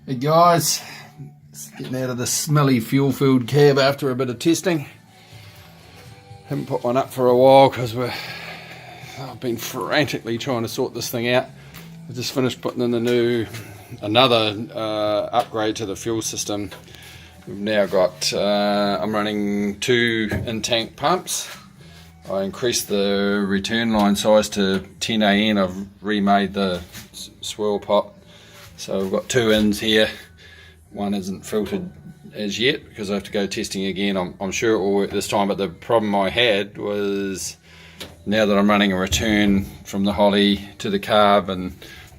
Hey guys, it's getting out of the smelly fuel-filled cab after a bit of testing. Haven't put one up for a while because I've been frantically trying to sort this thing out. I just finished putting in another upgrade to the fuel system. We've now got, I'm running 2 in-tank pumps. I increased the return line size to 10 AN. I've remade the swirl pot. So we've got 2 ins here. One isn't filtered as yet because I have to go testing again. I'm sure it will work this time, but the problem I had was now that I'm running a return from the holley to the carb and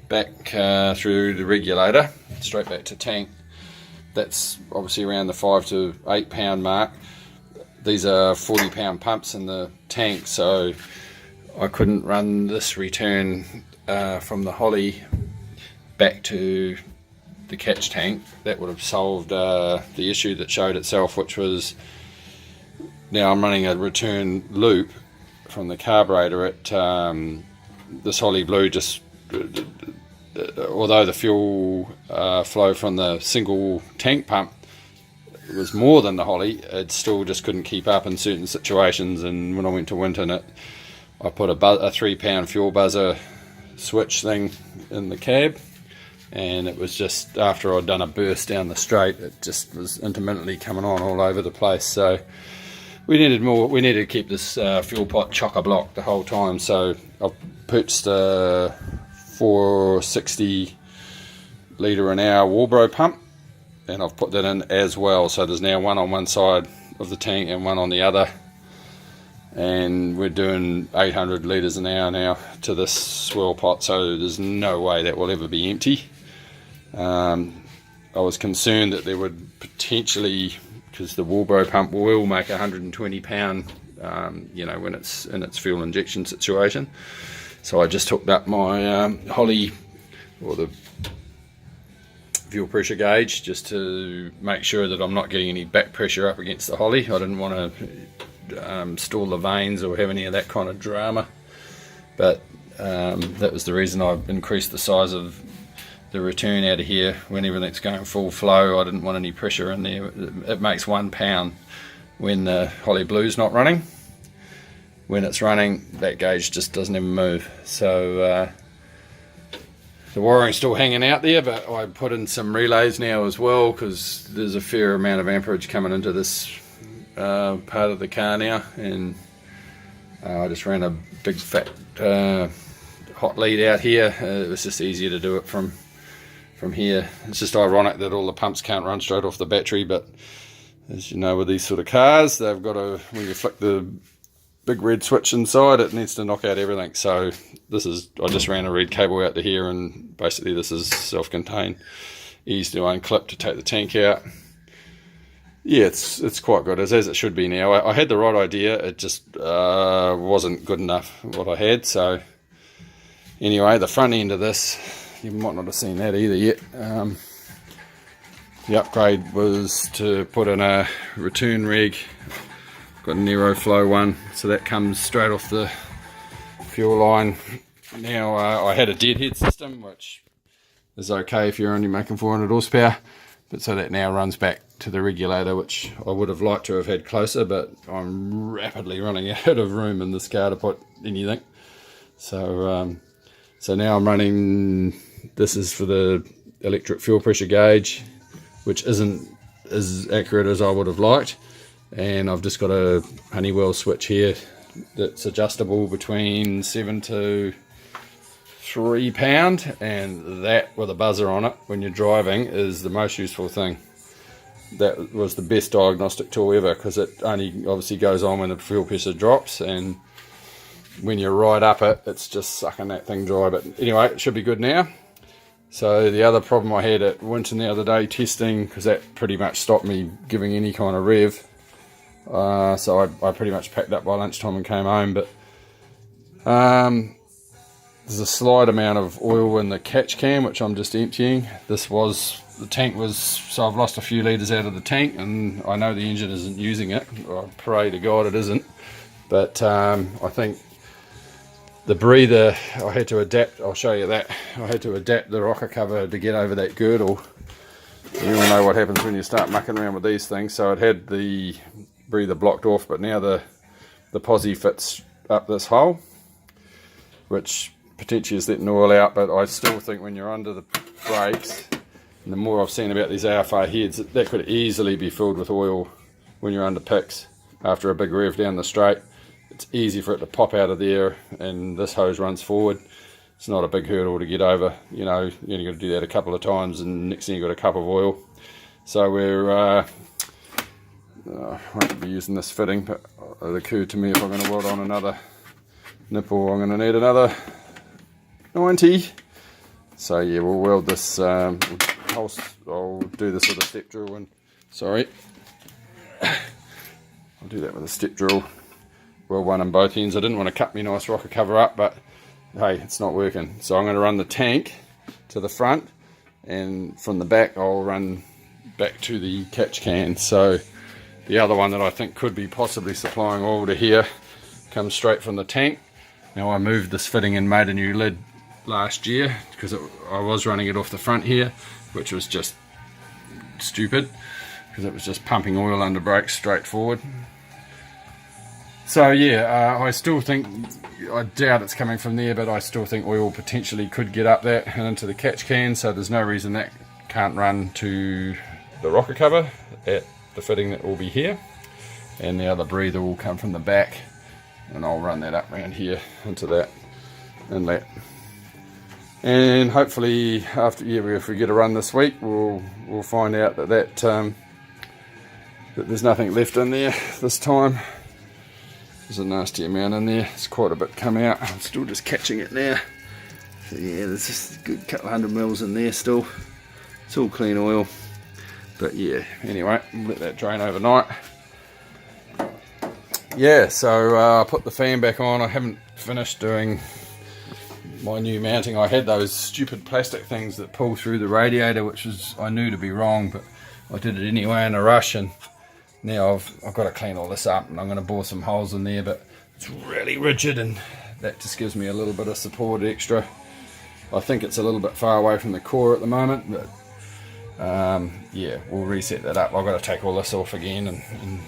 back through the regulator, straight back to tank, that's obviously around the 5 to 8 pound mark. These are 40 pound pumps in the tank, so I couldn't run this return from the holley back to the catch tank. That would have solved the issue that showed itself, which was now I'm running a return loop from the carburetor at this Holley Blue. Just although the fuel flow from the single tank pump was more than the Holley, it still just couldn't keep up in certain situations. And when I went to Winton, I put a 3 pound fuel buzzer switch thing in the cab, and it was just after I'd done a burst down the straight, it just was intermittently coming on all over the place. So we needed more. We needed to keep this fuel pot chock-a-block the whole time. So I've purchased a 460 litre an hour Walbro pump, and I've put that in as well. So there's now one on one side of the tank and one on the other, and we're doing 800 litres an hour now to this swirl pot, so there's no way that will ever be empty. I was concerned that there would potentially, because the Walbro pump will make 120 pound, when it's in its fuel injection situation. So I just hooked up my Holley, or the fuel pressure gauge, just to make sure that I'm not getting any back pressure up against the Holley. I didn't want to stall the vanes or have any of that kind of drama, but that was the reason I increased the size of the return out of here. When everything's going full flow, I didn't want any pressure in there. It makes 1 pound when the Holley Blue's not running. When it's running, that gauge just doesn't even move. So the wiring's still hanging out there, but I put in some relays now as well, because there's a fair amount of amperage coming into this part of the car now, and I just ran a big fat hot lead out here. It was just easier to do it from here. It's just ironic that all the pumps can't run straight off the battery, but as you know, with these sort of cars, they've got to, when you flick the big red switch inside, it needs to knock out everything. So I just ran a red cable out to here, and basically this is self-contained, easy to unclip to take the tank out. Yeah, it's quite good, as it should be now. I had the right idea, it just wasn't good enough what I had. So anyway, the front end of this, you might not have seen that either yet. The upgrade was to put in a return reg. Got a Nero Flow one, so that comes straight off the fuel line. Now I had a deadhead system, which is okay if you're only making 400 horsepower, but so that now runs back to the regulator, which I would have liked to have had closer, but I'm rapidly running out of room in this car to put anything. So now I'm running, this is for the electric fuel pressure gauge, which isn't as accurate as I would have liked, and I've just got a Honeywell switch here that's adjustable between 7 to 3 pound, and that with a buzzer on it when you're driving is the most useful thing. That was the best diagnostic tool ever, because it only obviously goes on when the fuel pressure drops, and when you're right up it, it's just sucking that thing dry. But anyway, it should be good now. So the other problem I had at Winton the other day testing, because that pretty much stopped me giving any kind of rev, so I pretty much packed up by lunchtime and came home, but there's a slight amount of oil in the catch can, which I'm just emptying. The tank was, so I've lost a few litres out of the tank, and I know the engine isn't using it. I pray to God it isn't. But I think the breather, I had to adapt, I'll show you that. I had to adapt the rocker cover to get over that girdle, You all know what happens when you start mucking around with these things. So it had the breather blocked off, but now the posi fits up this hole, which potentially is letting oil out. But I still think when you're under the brakes, and the more I've seen about these AFR heads, that could easily be filled with oil when you're under picks after a big rev down the straight. It's easy for it to pop out of there, and this hose runs forward. It's not a big hurdle to get over. You know, you only got to do that a couple of times, and next thing you've got a cup of oil. So we're I won't be using this fitting, but it occurred to me if I'm going to weld on another nipple, I'm going to need another 90. So yeah, we'll weld this. I'll do this with a step drill, and sorry, I'll do that with a step drill. Weld one on both ends. I didn't want to cut my nice rocker cover up, but hey, it's not working. So I'm going to run the tank to the front, and from the back I'll run back to the catch can. So the other one that I think could be possibly supplying oil to here comes straight from the tank. Now I moved this fitting and made a new lid last year because I was running it off the front here, which was just stupid because it was just pumping oil under brakes straight forward. So yeah, I still think, I doubt it's coming from there, but I still think oil potentially could get up that and into the catch can, so there's no reason that can't run to the rocker cover at the fitting that will be here, and the other breather will come from the back, and I'll run that up around here into that inlet. And hopefully after, yeah, if we get a run this week, we'll find out that there's nothing left in there this time. There's a nasty amount in there. It's quite a bit come out. I'm still just catching it now. So yeah, there's just a good couple 100 mils in there still. It's all clean oil. But yeah, anyway, we'll let that drain overnight. Yeah, so I put the fan back on. I haven't finished doing my new mounting. I had those stupid plastic things that pull through the radiator, which was, I knew to be wrong, but I did it anyway in a rush, and now I've got to clean all this up, and I'm going to bore some holes in there, but it's really rigid, and that just gives me a little bit of support extra. I think it's a little bit far away from the core at the moment, but yeah, we'll reset that up. I've got to take all this off again and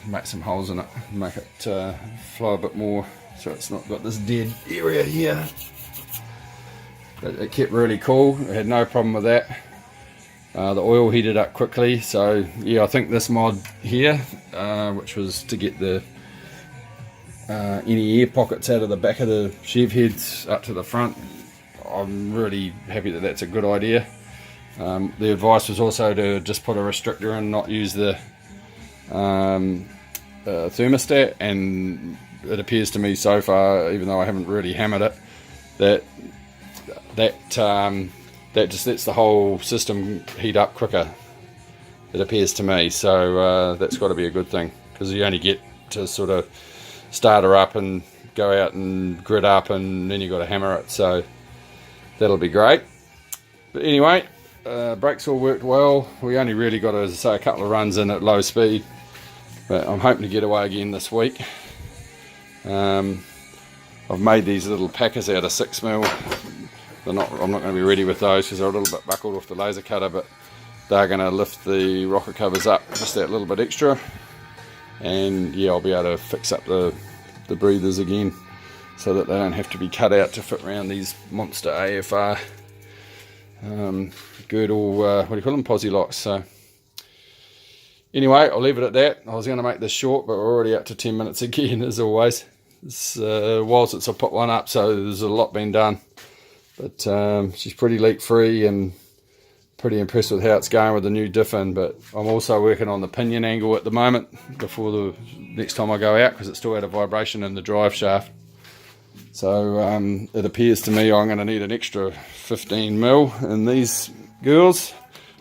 make some holes in it, make it flow a bit more so it's not got this dead area here. But it kept really cool. I had no problem with that. The oil heated up quickly, so yeah, I think this mod here, which was to get the any air pockets out of the back of the sheave heads up to the front, I'm really happy that that's a good idea. The advice was also to just put a restrictor in, not use the thermostat, and it appears to me so far, even though I haven't really hammered it, that just lets the whole system heat up quicker, it appears to me. So that's got to be a good thing, because you only get to sort of start her up and go out and grid up, and then you've got to hammer it, so that'll be great. But anyway, brakes all worked well. We only really got, as I say, a couple of runs in at low speed, but I'm hoping to get away again this week. I've made these little packers out of 6mm. I'm not going to be ready with those because they're a little bit buckled off the laser cutter, but they're going to lift the rocker covers up just that little bit extra, and yeah, I'll be able to fix up the breathers again so that they don't have to be cut out to fit around these monster AFR girdle, what do you call them, posi locks. So anyway, I'll leave it at that. I was going to make this short, but we're already up to 10 minutes again, as always. It's a while since I put one up, so there's a lot been done. But she's pretty leak free, and pretty impressed with how it's going with the new diff-in. But I'm also working on the pinion angle at the moment before the next time I go out, because it still had a vibration in the drive shaft. So it appears to me I'm going to need an extra 15mm in these girls.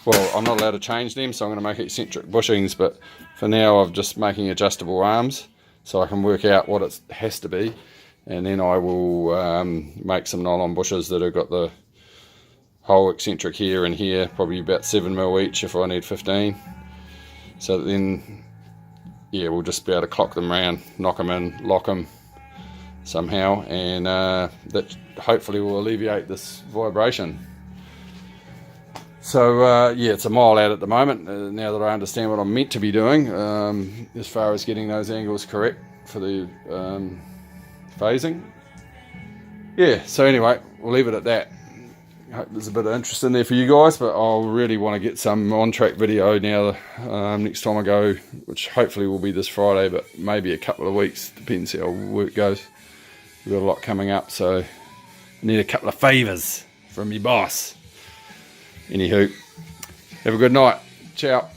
Well, I'm not allowed to change them, so I'm going to make eccentric bushings, but for now I'm just making adjustable arms so I can work out what it has to be. And then I will make some nylon bushes that have got the whole eccentric here and here, probably about 7mm each if I need 15. So then, yeah, we'll just be able to clock them round, knock them in, lock them somehow, and that hopefully will alleviate this vibration. So yeah, it's a mile out at the moment, now that I understand what I'm meant to be doing, as far as getting those angles correct for the phasing. Yeah, so anyway, we'll leave it at that. I hope there's a bit of interest in there for you guys, but I'll really want to get some on-track video now next time I go, which hopefully will be this Friday, but maybe a couple of weeks, depends how work goes. We've got a lot coming up, so I need a couple of favours from me boss. Anywho, have a good night. Ciao.